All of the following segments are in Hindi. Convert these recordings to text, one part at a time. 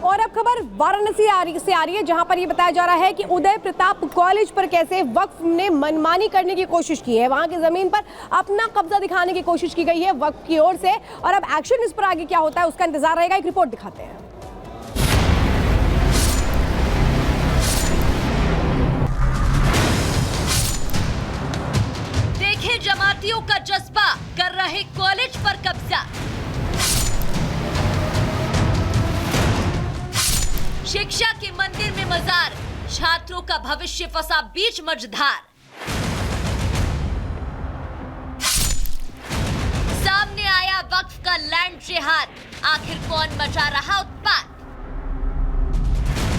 और अब खबर वाराणसी से आ रही है, जहां पर ये बताया जा रहा है कि उदय प्रताप कॉलेज पर कैसे वक्फ ने मनमानी करने की कोशिश की है। वहां की जमीन पर अपना कब्जा दिखाने की कोशिश की गई है वक्फ की ओर से, और अब एक्शन इस पर आगे क्या होता है उसका इंतजार रहेगा। एक रिपोर्ट दिखाते हैं। देखें जमातियों का जज्बा, कर रहे कॉलेज पर कब्जा। शिक्षा के मंदिर में मजार, छात्रों का भविष्य फंसा बीच मझधार। सामने आया वक्फ का लैंड जिहाद, आखिर कौन मचा रहा उत्पात।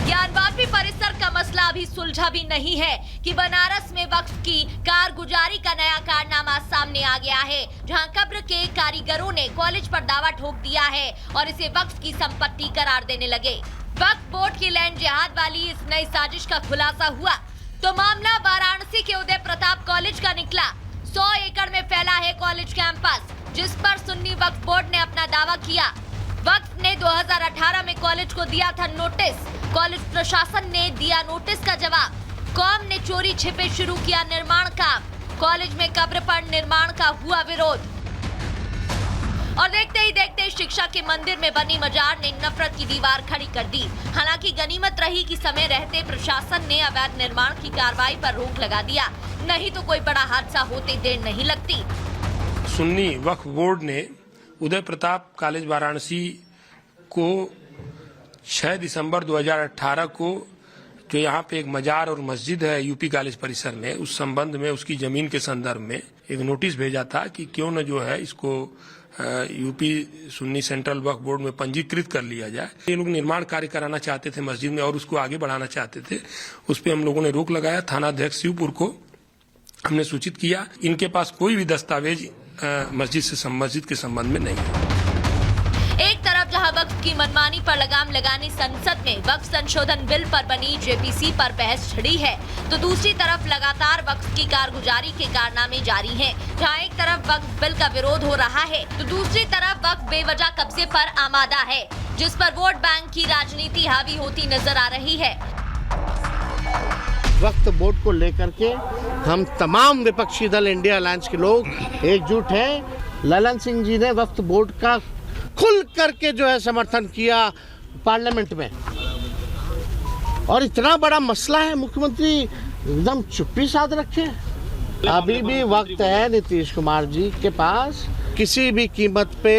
ज्ञानवापी परिसर का मसला अभी सुलझा भी नहीं है कि बनारस में वक्फ की कारगुजारी का नया कारनामा सामने आ गया है, जहां कब्र के कारीगरों ने कॉलेज पर दावा ठोक दिया है और इसे वक्फ की संपत्ति करार देने लगे। वक्फ बोर्ड की लैंड जिहाद वाली इस नई साजिश का खुलासा हुआ तो मामला वाराणसी के उदय प्रताप कॉलेज का निकला। 100 एकड़ में फैला है कॉलेज कैंपस, जिस पर सुन्नी वक्फ बोर्ड ने अपना दावा किया। वक्फ ने 2018 में कॉलेज को दिया था नोटिस, कॉलेज प्रशासन ने दिया नोटिस का जवाब। कौम ने चोरी छिपे शुरू किया निर्माण काम, कॉलेज में कब्र पर निर्माण का हुआ विरोध, और देखते ही देखते शिक्षा के मंदिर में बनी मजार ने नफरत की दीवार खड़ी कर दी। हालांकि गनीमत रही कि समय रहते प्रशासन ने अवैध निर्माण की कार्रवाई पर रोक लगा दिया, नहीं तो कोई बड़ा हादसा होते देर नहीं लगती। सुन्नी वक्फ बोर्ड ने उदय प्रताप कॉलेज वाराणसी को 6 दिसंबर 2018 को जो यहाँ पे एक मजार और मस्जिद है यूपी कॉलेज परिसर में, उस संबंध में उसकी जमीन के संदर्भ में एक नोटिस भेजा था कि क्यों न जो है इसको यूपी सुन्नी सेंट्रल वक्फ बोर्ड में पंजीकृत कर लिया जाए। ये लोग निर्माण कार्य कराना चाहते थे मस्जिद में और उसको आगे बढ़ाना चाहते थे, उस पर हम लोगों ने रोक लगाया। थाना अध्यक्ष शिवपुर को हमने सूचित किया, इनके पास कोई भी दस्तावेज मस्जिद के संबंध में नहीं है। एक तरफ जहां वक्फ की मनमानी पर लगाम लगाने संसद में वक्फ संशोधन बिल पर बनी जेपीसी पर बहस छिड़ी है, तो दूसरी तरफ लगातार वक्फ की कारगुजारी के कारनामे जारी हैं। जहां एक तरफ वक्फ बिल का विरोध हो रहा है तो दूसरी तरफ वक्फ बेवजह कब्जे पर आमादा है, जिस पर वोट बैंक की राजनीति हावी होती नजर आ रही है। वक्फ बोर्ड को लेकर के हम तमाम विपक्षी दल इंडिया अलायंस के लोग एकजुट हैं। ललन सिंह जी ने वक्फ बोर्ड का खुल करके जो है समर्थन किया पार्लियामेंट में, और इतना बड़ा मसला है मुख्यमंत्री एकदम चुप्पी साध रखे। अभी भी वक्त है नीतीश कुमार जी के पास, किसी भी कीमत पे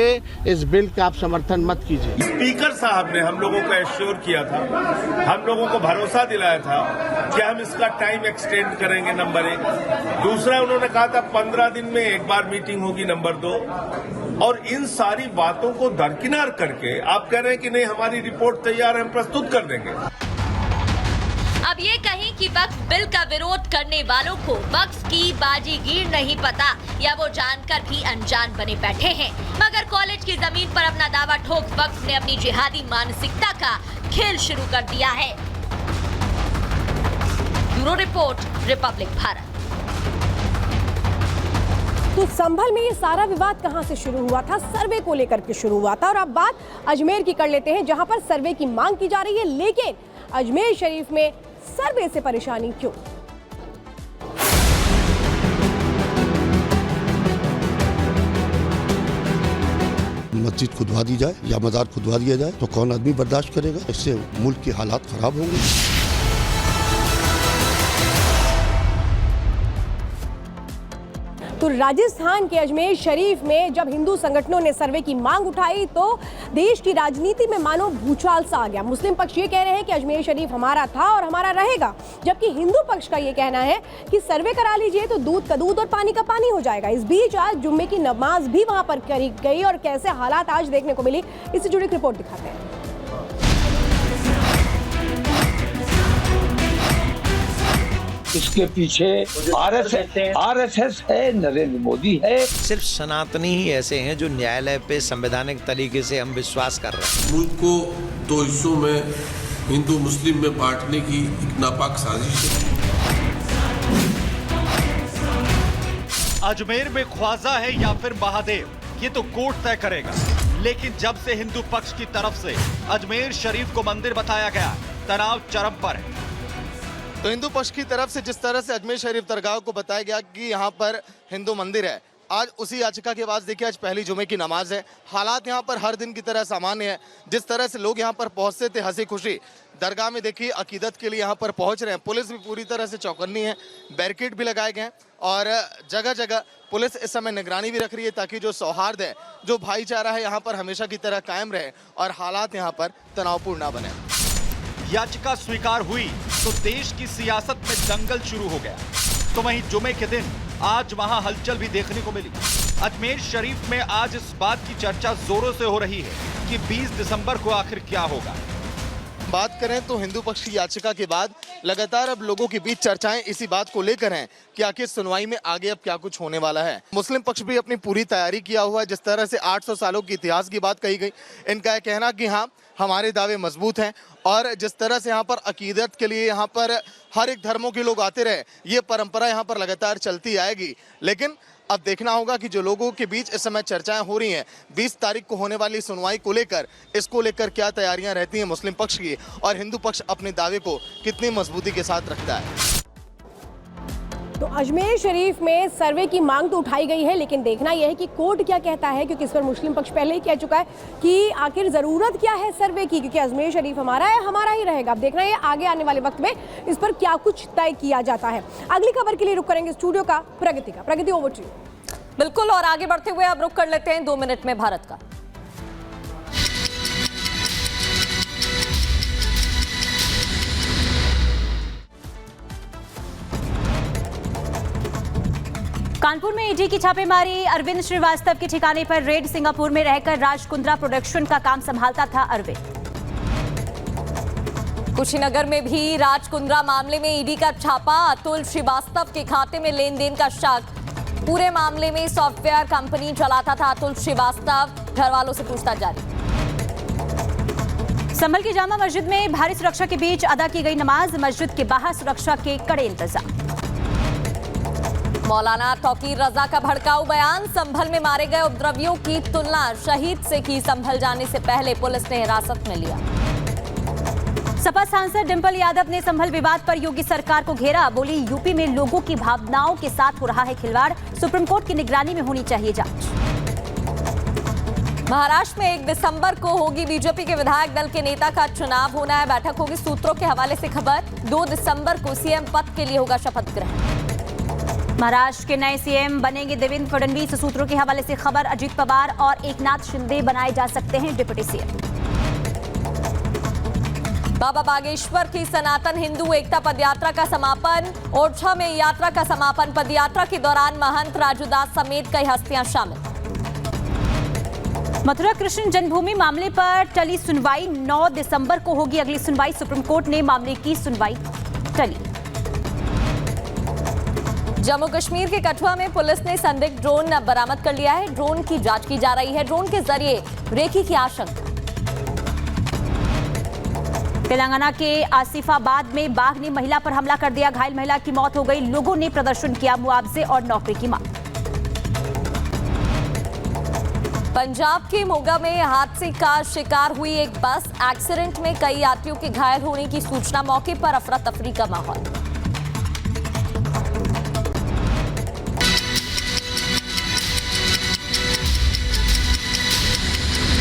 इस बिल का आप समर्थन मत कीजिए। स्पीकर साहब ने हम लोगों को एश्योर किया था, हम लोगों को भरोसा दिलाया था कि हम इसका टाइम एक्सटेंड करेंगे, नंबर 1। दूसरा उन्होंने कहा था 15 दिन में एक बार मीटिंग होगी, नंबर 2। और इन सारी बातों को दरकिनार करके आप कह रहे हैं कि नहीं हमारी रिपोर्ट तैयार है, हम प्रस्तुत कर देंगे। अब ये कहीं कि वक्फ बिल का विरोध करने वालों को वक्फ की बाजीगीर नहीं पता, या वो जानकर भी अनजान बने बैठे हैं। मगर कॉलेज की जमीन पर अपना दावा ठोक वक्फ ने अपनी जिहादी मानसिकता का खेल शुरू कर दिया है। Bureau report, Republic Bharat. तो संभल में ये सारा विवाद कहां से शुरू हुआ था? सर्वे को लेकर के शुरू हुआ था। और अब बात अजमेर की कर लेते हैं, जहां पर सर्वे की मांग की जा रही है, लेकिन अजमेर शरीफ में सर्वे से परेशानी क्यों? मस्जिद खुदवा दी जाए या मजार खुदवा दिया जाए तो कौन आदमी बर्दाश्त करेगा? इससे मुल्क के हालात खराब होंगे। तो राजस्थान के अजमेर शरीफ में जब हिंदू संगठनों ने सर्वे की मांग उठाई तो देश की राजनीति में मानो भूचाल सा आ गया। मुस्लिम पक्ष ये कह रहे हैं कि अजमेर शरीफ हमारा था और हमारा रहेगा, जबकि हिंदू पक्ष का ये कहना है कि सर्वे करा लीजिए तो दूध का दूध और पानी का पानी हो जाएगा। इस बीच आज जुम्मे की नमाज भी वहां पर करी गई और कैसे हालात आज देखने को मिली, इससे जुड़ी रिपोर्ट दिखाते हैं। इसके पीछे आरएसएस है, नरेंद्र मोदी है। सिर्फ सनातनी ही ऐसे हैं जो न्यायालय पे संवैधानिक तरीके से हम विश्वास कर रहे हैं। मुल्क को 2 हिस्सों में हिंदू मुस्लिम में बांटने की एक नापाक साजिश है। अजमेर में ख्वाजा है या फिर महादेव, ये तो कोर्ट तय करेगा। लेकिन जब से हिंदू पक्ष की तरफ से अजमेर शरीफ को मंदिर बताया गया, तनाव चरम पर है। तो हिंदू पक्ष की तरफ से जिस तरह से अजमेर शरीफ दरगाह को बताया गया कि यहाँ पर हिंदू मंदिर है, आज उसी याचिका के बाद देखिए आज पहली जुमे की नमाज है। हालात यहाँ पर हर दिन की तरह सामान्य है। जिस तरह से लोग यहाँ पर पहुँचते थे हंसी खुशी, दरगाह में देखिए अकीदत के लिए यहाँ पर पहुँच रहे हैं। पुलिस भी पूरी तरह से चौकन्नी है, बैरिकेड भी लगाए गए हैं और जगह जगह पुलिस इस समय निगरानी भी रख रही है ताकि जो सौहार्द है, जो भाईचारा है यहाँ पर हमेशा की तरह कायम रहे और हालात यहाँ पर तनावपूर्ण ना बने। याचिका स्वीकार हुई तो देश की सियासत में दंगल शुरू हो गया। तो वहीं जुमे के दिन आज वहां हलचल भी देखने को मिली। अजमेर शरीफ में आज इस बात की चर्चा जोरों से हो रही है कि 20 दिसंबर को आखिर क्या होगा। बात करें तो हिंदू पक्ष की याचिका के बाद लगातार अब लोगों के बीच चर्चाएं इसी बात को लेकर हैं कि आखिर सुनवाई में आगे अब क्या कुछ होने वाला है। मुस्लिम पक्ष भी अपनी पूरी तैयारी किया हुआ है। जिस तरह से 800 सालों के इतिहास की बात कही गई, इनका यह कहना कि हाँ हमारे दावे मजबूत हैं और जिस तरह से यहाँ पर अकीदत के लिए यहाँ पर हर एक धर्मों के लोग आते रहे, ये परंपरा यहाँ पर लगातार चलती आएगी। लेकिन अब देखना होगा कि जो लोगों के बीच इस समय चर्चाएं हो रही हैं 20 तारीख को होने वाली सुनवाई को लेकर, इसको लेकर क्या तैयारियां रहती हैं मुस्लिम पक्ष की और हिंदू पक्ष अपने दावे को कितनी मजबूती के साथ रखता है। तो अजमेर शरीफ में सर्वे की मांग तो उठाई गई है, लेकिन देखना यह है कि कोर्ट क्या कहता है, क्योंकि इस पर मुस्लिम पक्ष पहले ही कह चुका है कि आखिर ज़रूरत क्या है सर्वे की, क्योंकि अजमेर शरीफ हमारा है, हमारा ही रहेगा। अब देखना है आगे आने वाले वक्त में इस पर क्या कुछ तय किया जाता है। अगली खबर के लिए रुक करेंगे स्टूडियो का प्रगति का। प्रगति, ओवर टू यू। बिल्कुल, और आगे बढ़ते हुए अब रुक कर लेते हैं 2 मिनट में भारत का। कानपुर में ईडी की छापेमारी, अरविंद श्रीवास्तव के ठिकाने पर रेड। सिंगापुर में रहकर राज कुंद्रा प्रोडक्शन का काम संभालता था अरविंद। कुशीनगर में भी राज कुंद्रा मामले में ईडी का छापा, अतुल श्रीवास्तव के खाते में लेन देन का शक। पूरे मामले में सॉफ्टवेयर कंपनी चलाता था अतुल श्रीवास्तव, घर वालों से पूछताछ जारी। संभल की जामा मस्जिद में भारी सुरक्षा के बीच अदा की गई नमाज, मस्जिद के बाहर सुरक्षा के कड़े इंतजाम। मौलाना तौकीर रजा का भड़काऊ बयान, संभल में मारे गए उपद्रवियों की तुलना शहीद से की। संभल जाने से पहले पुलिस ने हिरासत में लिया। सपा सांसद डिंपल यादव ने संभल विवाद पर योगी सरकार को घेरा, बोली यूपी में लोगों की भावनाओं के साथ हो रहा है खिलवाड़, सुप्रीम कोर्ट की निगरानी में होनी चाहिए जांच। महाराष्ट्र में 1 दिसंबर को होगी बीजेपी के विधायक दल के नेता का चुनाव होना है, बैठक होगी। सूत्रों के हवाले से खबर, 2 दिसंबर को सीएम पद के लिए होगा शपथ ग्रहण। महाराष्ट्र के नए सीएम बनेंगे देवेंद्र फडणवीस, सूत्रों के हवाले से खबर। अजित पवार और एकनाथ शिंदे बनाए जा सकते हैं डिप्टी सीएम। बाबा बागेश्वर की सनातन हिंदू एकता पदयात्रा का समापन, ओरछा में यात्रा का समापन। पदयात्रा के दौरान महंत राजूदास समेत कई हस्तियां शामिल। मथुरा कृष्ण जन्मभूमि मामले पर टली सुनवाई, 9 दिसंबर को होगी अगली सुनवाई। सुप्रीम कोर्ट ने मामले की सुनवाई टली। जम्मू कश्मीर के कठुआ में पुलिस ने संदिग्ध ड्रोन बरामद कर लिया है। ड्रोन की जांच की जा रही है। ड्रोन के जरिए रेकी की आशंका। तेलंगाना के आसिफाबाद में बाघ ने महिला पर हमला कर दिया, घायल महिला की मौत हो गई। लोगों ने प्रदर्शन किया, मुआवजे और नौकरी की मांग। पंजाब के मोगा में हादसे का शिकार हुई एक बस, एक्सीडेंट में कई यात्रियों के घायल होने की सूचना। मौके पर अफरा तफरी का माहौल।